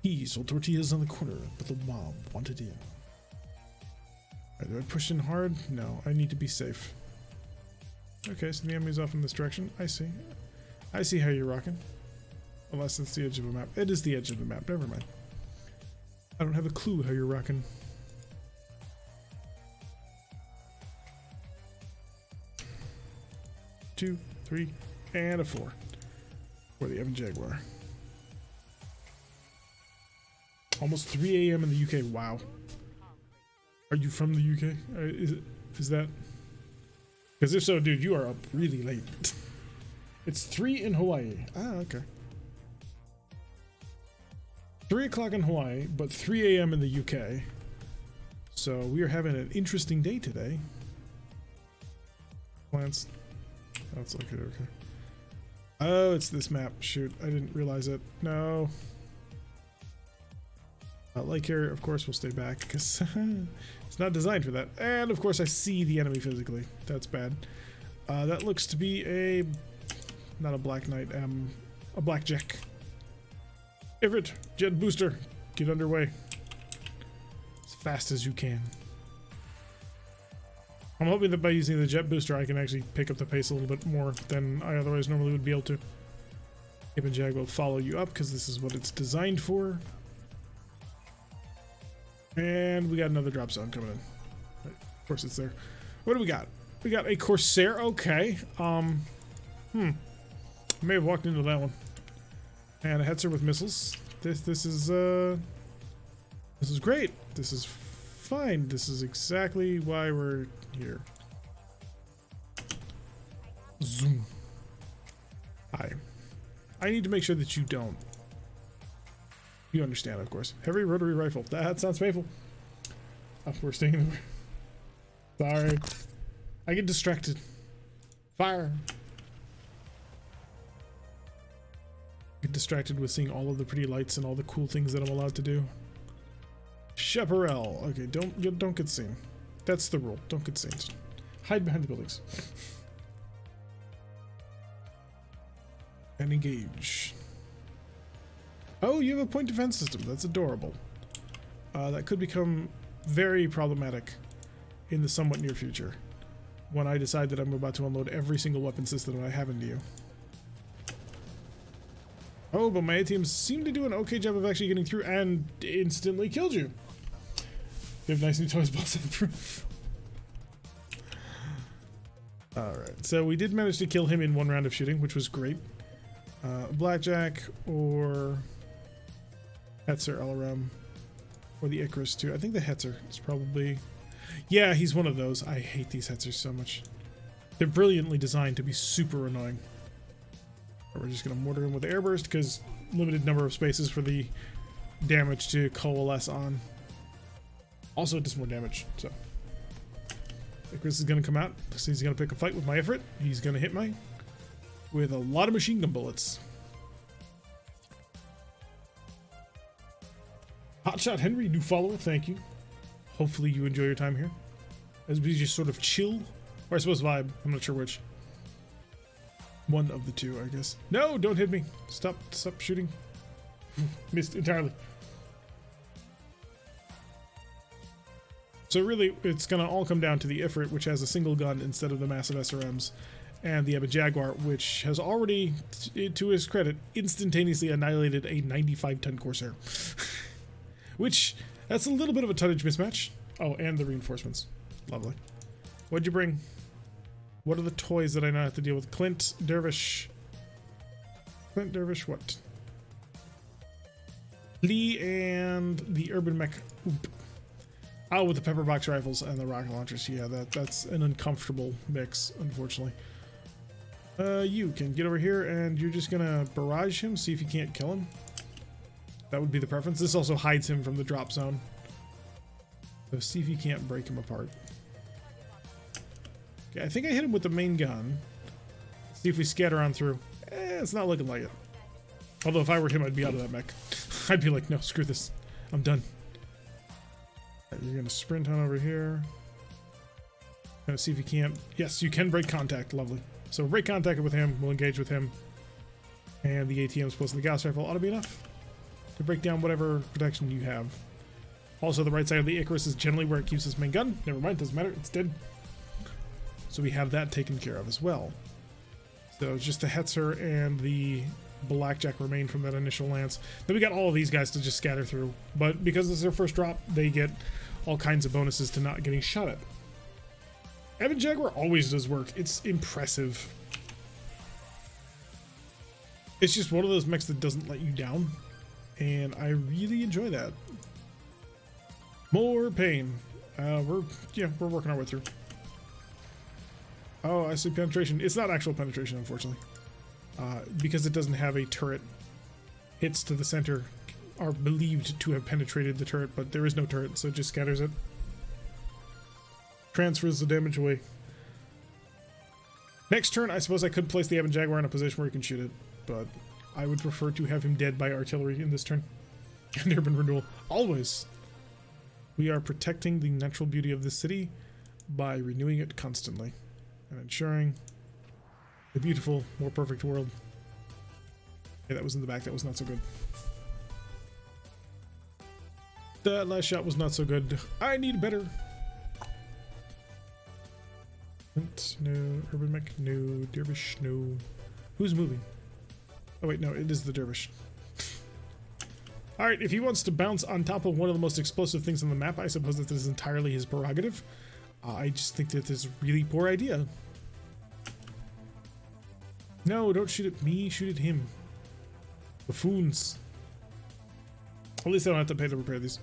He sold tortillas on the corner, but the mob wanted in. Alright, do I push in hard? No, I need to be safe. Okay, so the enemy's off in this direction. I see. I see how you're rocking. Unless it's the edge of a map. It is the edge of the map. Never mind. I don't have a clue how you're rocking. Two, three, and a 4 for the Evan Jaguar. Almost 3 a.m. in the UK. Wow. Are you from the UK? Is that? Because if so, dude, you are up really late. It's 3 in Hawaii. Ah, okay. 3 o'clock in Hawaii, but 3 a.m. in the UK. So we are having an interesting day today. Plants. That's okay, okay. Oh, it's this map. Shoot, I didn't realize it. No. Light carrier, of course, will stay back because it's not designed for that. And of course, I see the enemy physically. That's bad. That looks to be not a Black Knight, a Blackjack. Everett, jet booster, get underway as fast as you can. I'm hoping that by using the jet booster, I can actually pick up the pace a little bit more than I otherwise normally would be able to. Cape and Jag will follow you up because this is what it's designed for. And we got another drop zone coming in. Right, of course it's there. What do we got? We got a Corsair. Okay. I may have walked into that one. And a Hetzer with missiles. This is great. This is fine. This is exactly why we're here. Zoom. Hi. I need to make sure that you don't. You understand, of course. Heavy rotary rifle. That sounds painful. Oh, we're staying in the... Sorry. I get distracted. Fire. Get distracted with seeing all of the pretty lights and all the cool things that I'm allowed to do. Chaparral. Okay, don't get seen. That's the rule. Don't get seen. Hide behind the buildings. And engage. Oh, you have a point defense system. That's adorable. That could become very problematic in the somewhat near future when I decide that I'm about to unload every single weapon system I have into you. Oh, but my ATMs seem to do an okay job of actually getting through and instantly killed you. They have nice new toys, boss proof. Alright, so we did manage to kill him in one round of shooting, which was great. Blackjack or Hetzer LRM or the Icarus too. I think the Hetzer is probably... Yeah, he's one of those. I hate these Hetzers so much. They're brilliantly designed to be super annoying. We're just going to mortar him with airburst because limited number of spaces for the damage to coalesce on. Also, it does more damage, so... Icarus is going to come out. So he's going to pick a fight with my Ifrit. He's going to hit me with a lot of machine gun bullets. Hotshot Henry, new follower, thank you. Hopefully you enjoy your time here. As we just sort of chill, or I suppose vibe, I'm not sure which. One of the two, I guess. No, don't hit me. Stop shooting. Missed entirely. So really, it's going to all come down to the Ifrit, which has a single gun instead of the massive SRMs, and the Ebba Jaguar, which has already, to his credit, instantaneously annihilated a 95-ton Corsair. Which, that's a little bit of a tonnage mismatch. Oh, and the reinforcements. Lovely. What'd you bring? What are the toys that I now have to deal with? Clint, Dervish. Clint, Dervish, what? Lee and the Urban Mech. Oop. Oh, with the pepper box rifles and the rocket launchers. Yeah, that's an uncomfortable mix, unfortunately. You can get over here and you're just gonna barrage him, see if you can't kill him. That would be the preference. This also hides him from the drop zone. So see if you can't break him apart. Okay, I think I hit him with the main gun. See if we scatter on through. It's not looking like it. Although if I were him, I'd be out of that mech. I'd be like, no, screw this. I'm done. You're going to sprint on over here. Gonna see if you can't. Yes, you can break contact. Lovely. So break contact with him. We'll engage with him. And the ATMs plus the gas rifle ought to be enough to break down whatever protection you have. Also, the right side of the Icarus is generally where it keeps its main gun. Never mind, doesn't matter. It's dead. So we have that taken care of as well. So it's just the Hetzer and the Blackjack remain from that initial lance. Then we got all of these guys to just scatter through. But because this is their first drop, they get all kinds of bonuses to not getting shot at. Evan Jaguar always does work. It's impressive. It's just one of those mechs that doesn't let you down. And I really enjoy that. More pain. We're working our way through. Oh, I see penetration. It's not actual penetration, unfortunately. Because it doesn't have a turret. Hits to the center are believed to have penetrated the turret, but there is no turret, so it just scatters it. Transfers the damage away. Next turn, I suppose I could place the Ebon Jaguar in a position where he can shoot it, but I would prefer to have him dead by artillery in this turn. And urban renewal. Always. We are protecting the natural beauty of this city by renewing it constantly and ensuring the beautiful, more perfect world. Okay, that was in the back. That was not so good. That last shot was not so good. I need better. No, urban mech, no, dervish, no. Who's moving? Oh wait, no, it is the dervish. Alright, if he wants to bounce on top of one of the most explosive things on the map, I suppose that this is entirely his prerogative. I just think that this is a really poor idea. No, don't shoot at me, shoot at him. Buffoons. At least I don't have to pay to repair these.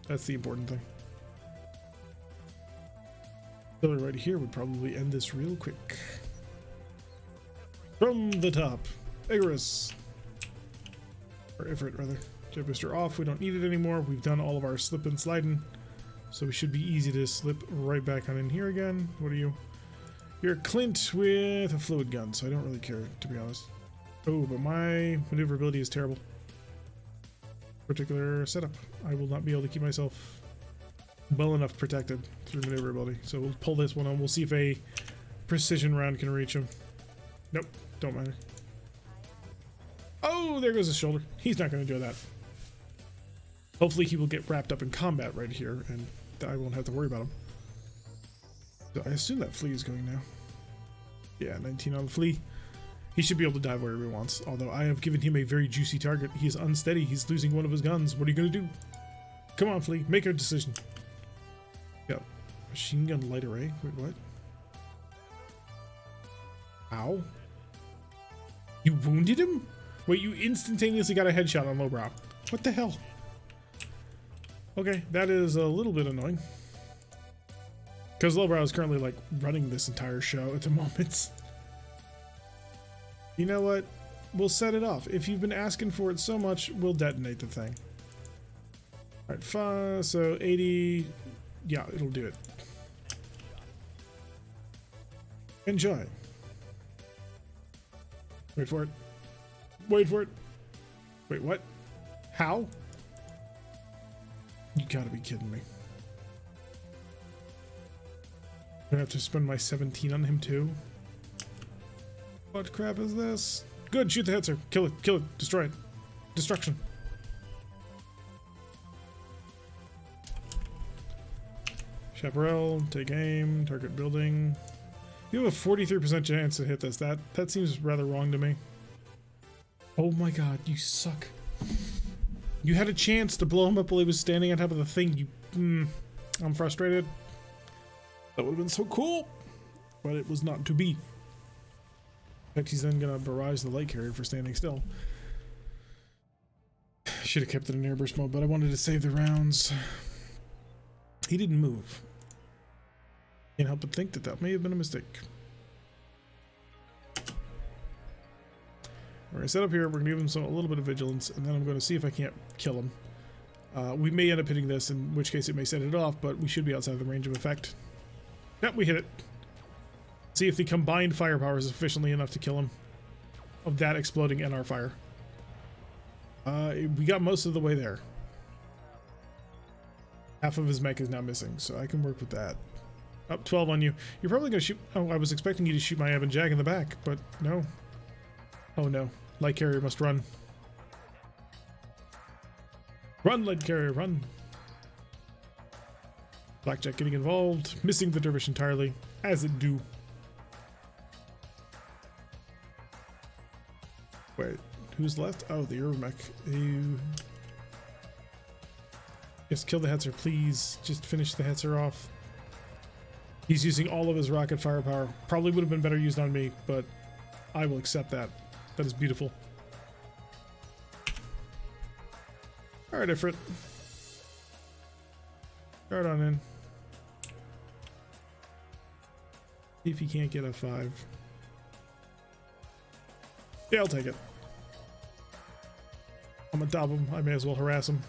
That's the important thing. Killer right here would probably end this real quick. From the top. Icarus. Or Ifrit, rather. Jet booster off. We don't need it anymore. We've done all of our slip and sliding. So we should be easy to slip right back on in here again. What are you? You're Clint with a fluid gun, so I don't really care, to be honest. Oh, but my maneuverability is terrible. Particular setup. I will not be able to keep myself well enough protected through maneuverability. So we'll pull this one on. We'll see if a precision round can reach him. Nope, don't matter. Oh, there goes his shoulder. He's not going to enjoy that. Hopefully he will get wrapped up in combat right here, and I won't have to worry about him. So I assume that flea is going now. Yeah, 19 on the flea. He should be able to dive wherever he wants, although I have given him a very juicy target. He is unsteady. He's losing one of his guns. What are you going to do? Come on, flea. Make a decision. Yep. Machine gun light array. Wait, what? Ow. You wounded him? Wait, you instantaneously got a headshot on lowbrow. What the hell? Okay, that is a little bit annoying. Because lowbrow is currently like running this entire show at the moment. You know what? We'll set it off. If you've been asking for it so much, we'll detonate the thing. Alright, fine. So 80. Yeah, it'll do it. Enjoy. Wait for it. Wait for it. Wait, what? How? You gotta be kidding me. I'm gonna have to spend my 17 on him too. What crap is this? Good, shoot the hetzer. Kill it, kill it, destroy it. Destruction. Chaparral, take aim, target building. You have a 43% chance to hit this. That seems rather wrong to me. Oh my god, you suck. You had a chance to blow him up while he was standing on top of the thing. I'm frustrated. That would have been so cool. But it was not to be. In fact, he's then gonna barrage the light carrier for standing still. Should have kept it in airburst mode, but I wanted to save the rounds. He didn't move. Can't help but think that that may have been a mistake. Alright, set up here. We're gonna give him a little bit of vigilance, and then I'm going to see if I can't kill him. We may end up hitting this, in which case it may set it off, but we should be outside of the range of effect. Yep, we hit it. See if the combined firepower is sufficiently enough to kill him. Of that exploding and our fire. We got most of the way there. Half of his mech is now missing, so I can work with that. Up 12 on you. You're probably going to shoot... Oh, I was expecting you to shoot my Ebon Jag in the back, but no. Oh no. Light carrier must run. Run, light carrier, run. Blackjack getting involved. Missing the dervish entirely. As it do. Wait, who's left? Oh, the Urmech. Yes, kill the Hetzer, please. Just finish the Hetzer off. He's using all of his rocket firepower. Probably would have been better used on me, but I will accept that. That is beautiful. Alright, Ifrit. Start on in. See if he can't get a 5. Yeah, I'll take it. I'm on top of him. I may as well harass him.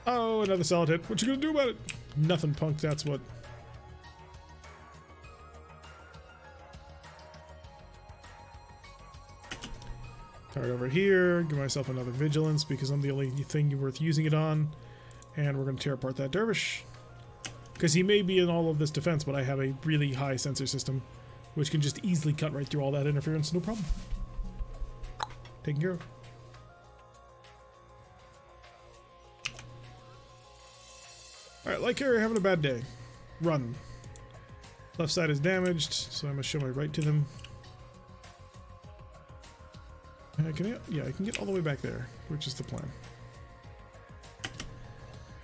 Oh, another solid hit. What you gonna do about it? Nothing, punk. That's what. Card over here. Give myself another vigilance because I'm the only thing worth using it on. And we're gonna tear apart that dervish. Because he may be in all of this defense, but I have a really high sensor system, which can just easily cut right through all that interference. No problem. Taken care of. Alright, light carrier having a bad day. Run. Left side is damaged, so I must show my right to them. I can get all the way back there, which is the plan.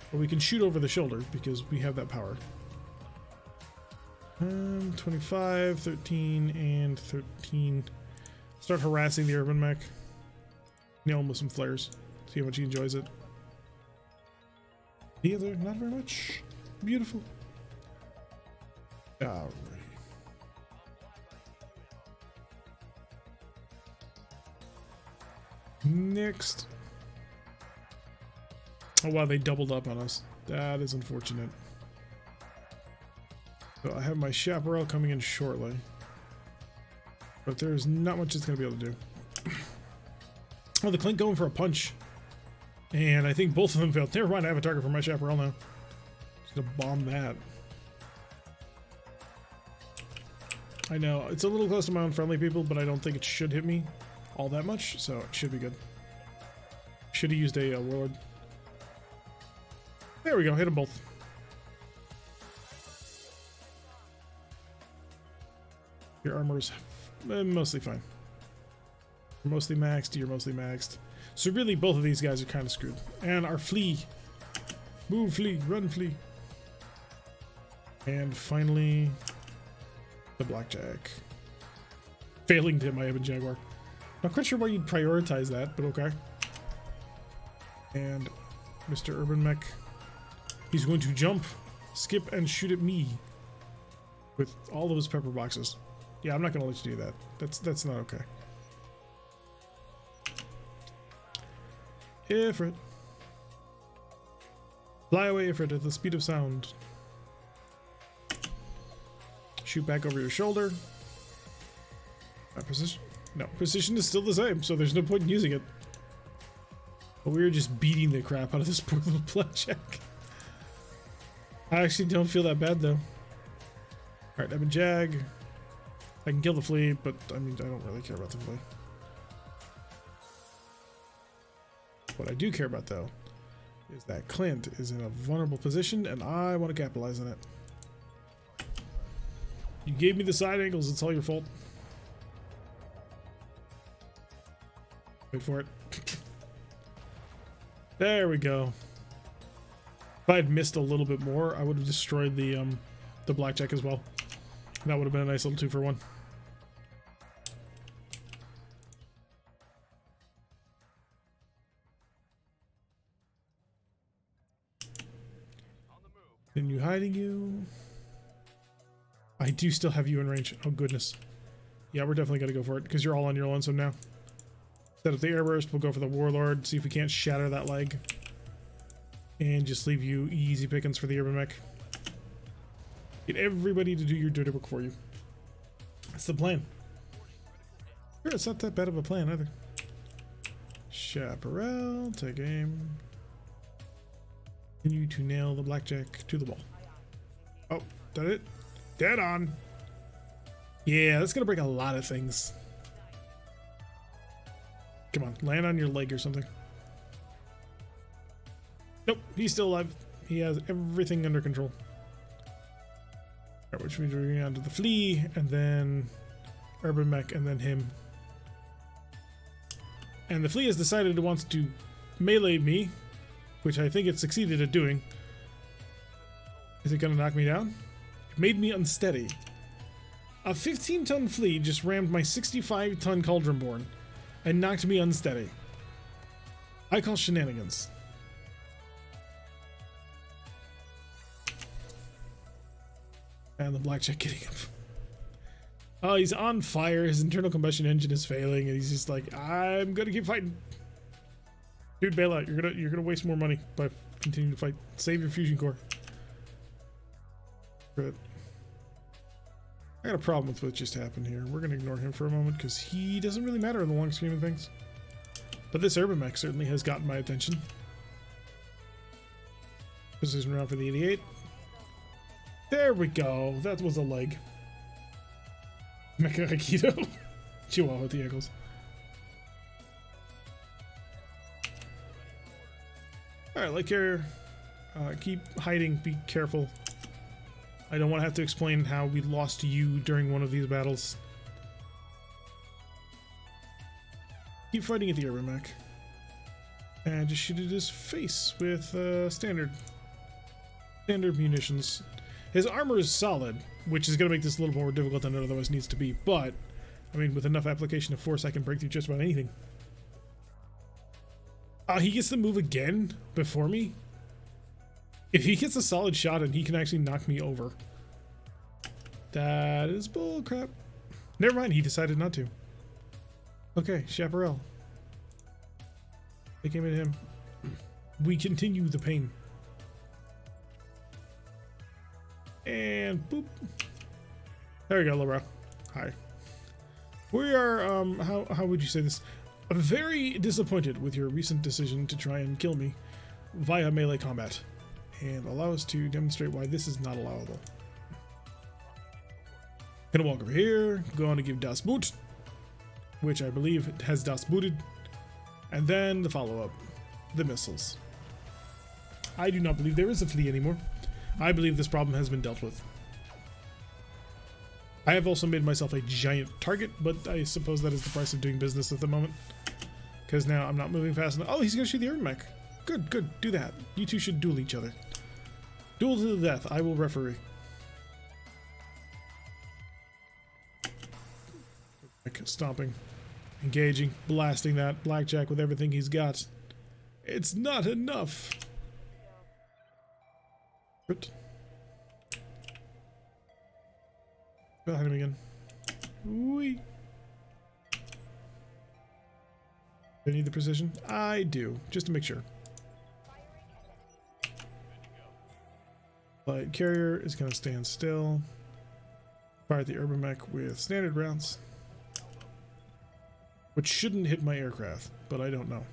But we can shoot over the shoulder because we have that power. 25, 13, and 13. Start harassing the urban mech. Nail him with some flares. See how much he enjoys it. The other, not very much. Beautiful. Alright. Next. Oh wow, they doubled up on us. That is unfortunate. So I have my chaparral coming in shortly. But there's not much it's going to be able to do. Oh, the Clink going for a punch. And I think both of them failed. Never mind, I have a target for my chaparral now. Just gonna bomb that. I know, it's a little close to my own friendly people, but I don't think it should hit me. all that much, so it should be good. Should have used a warlord. There we go, hit them both. Your armor's mostly fine. You're mostly maxed, you're mostly maxed. So really, both of these guys are kind of screwed. And our flea. Move, flea, run, flea. And finally, the blackjack. Failing to hit my Ebon Jaguar. Not quite sure why you'd prioritize that, but okay. And Mr. Urban Mech. He's going to jump, skip, and shoot at me with all of his pepper boxes. Yeah, I'm not going to let you do that. That's not okay. Ifrit. Fly away, Ifrit, at the speed of sound. Shoot back over your shoulder. Precision? No, precision is still the same, so there's no point in using it. But we were just beating the crap out of this poor little blackjack. I actually don't feel that bad, though. Alright, I'm a jag. I can kill the flea, but I mean, I don't really care about the flea. What I do care about, though, is that Clint is in a vulnerable position, and I want to capitalize on it. You gave me the side angles, it's all your fault. Wait for it. There we go. If I had missed a little bit more, I would have destroyed the blackjack as well. That would have been a nice little 2-for-1. Continue hiding you. I do still have you in range. Oh goodness. Yeah, we're definitely gonna go for it because you're all on your lonesome now. Set up the airburst. We'll go for the warlord. See if we can't shatter that leg. And just leave you easy pickings for the urban mech. Get everybody to do your dirty work for you. That's the plan. Sure, it's not that bad of a plan either. Chaparral, take aim. Continue to nail the blackjack to the wall. Oh, did it? Dead on. Yeah, that's gonna break a lot of things. Come on, land on your leg or something. Nope, he's still alive. He has everything under control. Alright, which means we're going on to the flea, and then urban mech, and then him. And the flea has decided it wants to melee me, which I think it succeeded at doing. Is it gonna knock me down? It made me unsteady. A 15-ton flea just rammed my 65-ton Cauldronborn and knocked me unsteady. I call shenanigans. And the blackjack getting up. Oh, he's on fire. His internal combustion engine is failing, and he's just like, I'm gonna keep fighting. Dude, bail out. You're gonna waste more money by continuing to fight. Save your fusion core. Good. I got a problem with what just happened here. We're gonna ignore him for a moment because he doesn't really matter in the long scheme of things. But this urban mech certainly has gotten my attention. Position around for the 88. There we go. That was a leg. Mecha Aikido. Chihuahua with the ankles. Alright, light carrier. Keep hiding. Be careful. I don't want to have to explain how we lost you during one of these battles. Keep fighting at the urban mech. And just shoot at his face with standard munitions. His armor is solid, which is going to make this a little more difficult than it otherwise needs to be, but, I mean, with enough application of force, I can break through just about anything. He gets to move again before me. If he gets a solid shot and he can actually knock me over. That is bullcrap. Never mind, he decided not to. Okay, Chaparral. They came at him. We continue the pain. And boop. There we go, lowbrow. Hi. We are, how would you say this? Very disappointed with your recent decision to try and kill me via melee combat. And allow us to demonstrate why this is not allowable. Gonna walk over here, go on to give Das Boot. which I believe has Das booted. And then the follow-up, the missiles. I do not believe there is a fleet anymore. I believe this problem has been dealt with. I have also made myself a giant target, but I suppose that is the price of doing business at the moment. Because now I'm not moving fast enough. Oh, he's going to shoot the Urban mech. Good, good. Do that. You two should duel each other. Duel to the death. I will referee. Stomping. Engaging. Blasting that blackjack with everything he's got. It's not enough. Good. Behind him again. Whee. Do I need the precision? I do, just to make sure. Light carrier is going to stand still. Fire the Urban mech with standard rounds. Which shouldn't hit my aircraft, but I don't know.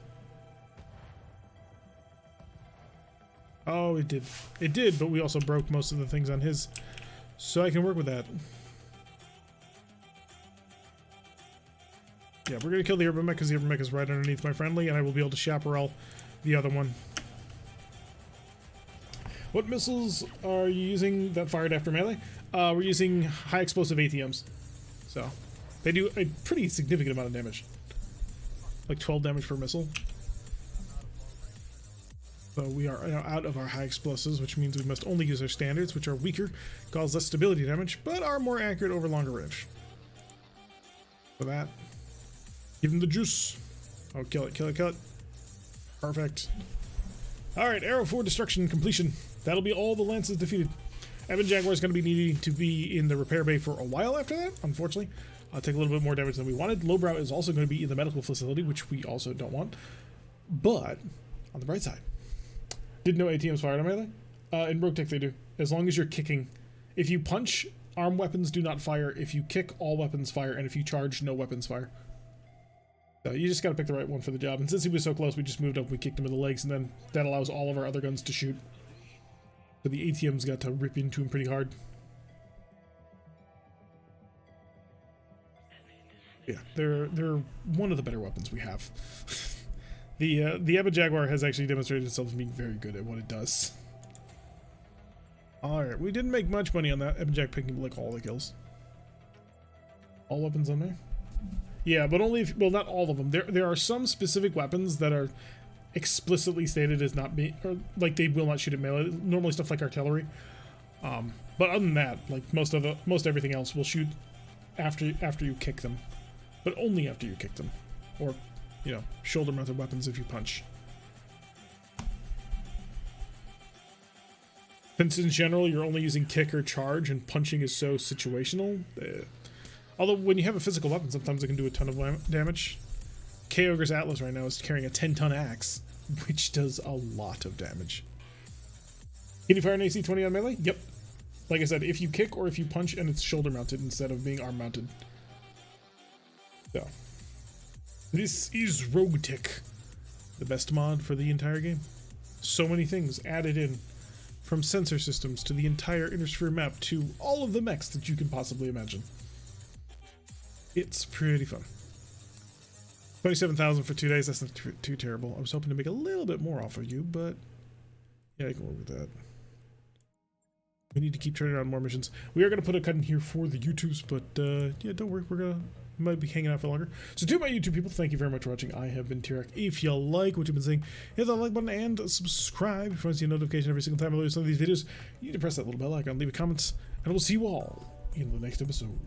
Oh, it did. It did, but we also broke most of the things on his. So I can work with that. Yeah, we're going to kill the Urban mech because the Urban mech is right underneath my friendly, and I will be able to chaparral the other one. What missiles are you using that fired after melee? We're using high explosive ATMs. So, they do a pretty significant amount of damage. Like 12 damage per missile. So we are now out of our high explosives, which means we must only use our standards, which are weaker, cause less stability damage, but are more accurate over longer range. For that, give him the juice. Oh, kill it, kill it, kill it. Perfect. Alright, arrow for destruction completion. That'll be all the lances defeated. Evan Jaguar is going to be needing to be in the repair bay for a while after that, unfortunately. I'll take a little bit more damage than we wanted. Lowbrow is also going to be in the medical facility, which we also don't want. But, on the bright side, didn't know ATMs fired on melee? In RogueTech they do. As long as you're kicking. If you punch, armed weapons do not fire. If you kick, all weapons fire. And if you charge, no weapons fire. So you just got to pick the right one for the job. And since he was so close, we just moved up, we kicked him in the legs, and then that allows all of our other guns to shoot. So the ATMs got to rip into him pretty hard. Yeah, they're one of the better weapons we have. The Ebba Jaguar has actually demonstrated itself as being very good at what it does. Alright, we didn't make much money on that. Ebba Jag picking like all the kills. All weapons on there? Yeah, but only if, well, not all of them. There are some specific weapons that are explicitly stated as not being, or like they will not shoot at melee. Normally stuff like artillery. But other than that, like most everything else will shoot after you kick them. But only after you kick them. Or, you know, shoulder-mounted weapons if you punch. Since in general you're only using kick or charge and punching is so situational. Although when you have a physical weapon, sometimes it can do a ton of damage. K-Ogre's Atlas right now is carrying a 10-ton axe, which does a lot of damage. Can you fire an AC-20 on melee? Yep. Like I said, if you kick or if you punch and it's shoulder-mounted instead of being arm-mounted. So, this is RogueTech, the best mod for the entire game. So many things added in, from sensor systems to the entire Innersphere map to all of the mechs that you can possibly imagine. It's pretty fun. 27,000 for 2 days, that's not too terrible. I was hoping to make a little bit more off of you, but yeah, I can work with that. We need to keep turning around more missions. We are going to put a cut in here for the YouTubes, but yeah, don't worry, we might be hanging out for longer. So to my YouTube people, thank you very much for watching. I have been T-Rex. If you like what you've been seeing, hit that like button and subscribe. If you want to see a notification every single time I release one of these videos, you need to press that little bell icon, leave a comment, and we'll see you all in the next episode.